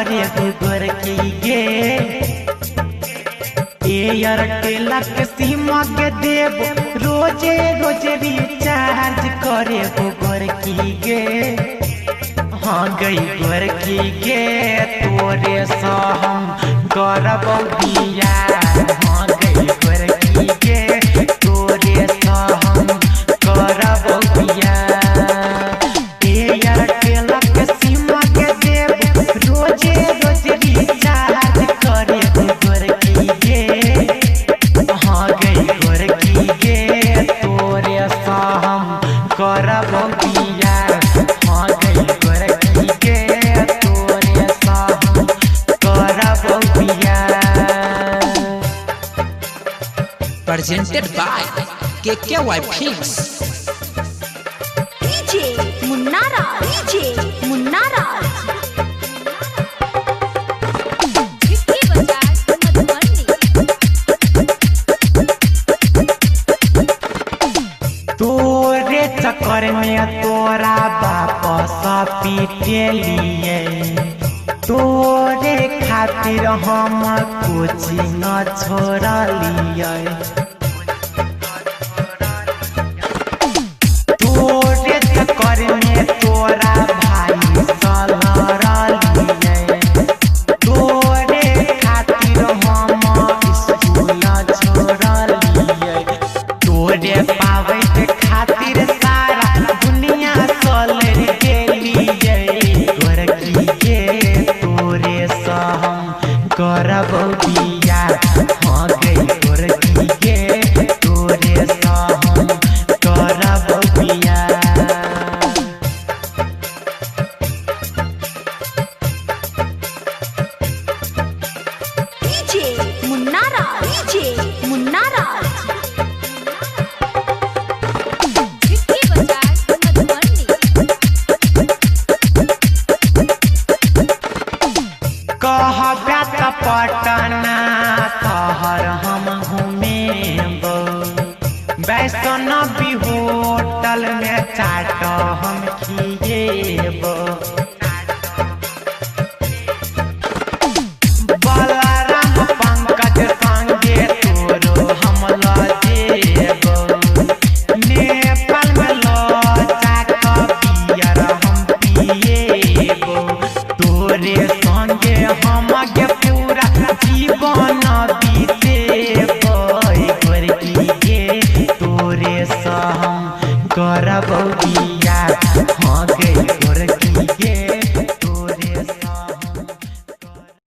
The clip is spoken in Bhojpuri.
करे गुगर की गे एयरटेल के सिम के देव रोजे रोजे रिचार्ज करे गुगर की गे। हाँ गई गुगर की गे तोरे सा हम करब बिया। हाँ गई गुगर की गे तोरे सा हम करब बिया। एयरटेल के सिम के देव रोजे रोजे रिचार्ज करे गुगर की गे। हाँ गई गुगर की गे तोरे सा हम करब बिया। हाँ गई गुगर की गे तोरे सा हम करब बिया। Presented by KKY Films. DJ Munna Raj, DJ Munna Raj। जिसकी बजाज मधुबनी। तोरे चक्कर में तोरा वापस पीटे लिए तोरे खातिर हम कोचिंग छोड़ लिए। तोरे चक्कर में तोरा भाई सलर लिए तोरे खातिर हम स्कूल छोड़ लिए। तोरे पावे खातिर सारा दुनिया सलर के लिए गुगर की गे तोरे सा हम करब बिया। हाँ गई गुगर की गे तोरे सा हम करब बिया। DJ Munna Raj, DJ Munna Raj। जिसकी बजाज मधुबनी। कहबे त पटना शहर हम घूमेब वैष्णवी होटल में चाट हम खिएब। बलराम पंकज संगे तोरो हम लजेब नेपाल में लजाक पियर हम पिएब। तोरे संगे हम गे पूरा जीवन बीतेब गुगर की गे तोरे सा हम करब बिया। हाँ गई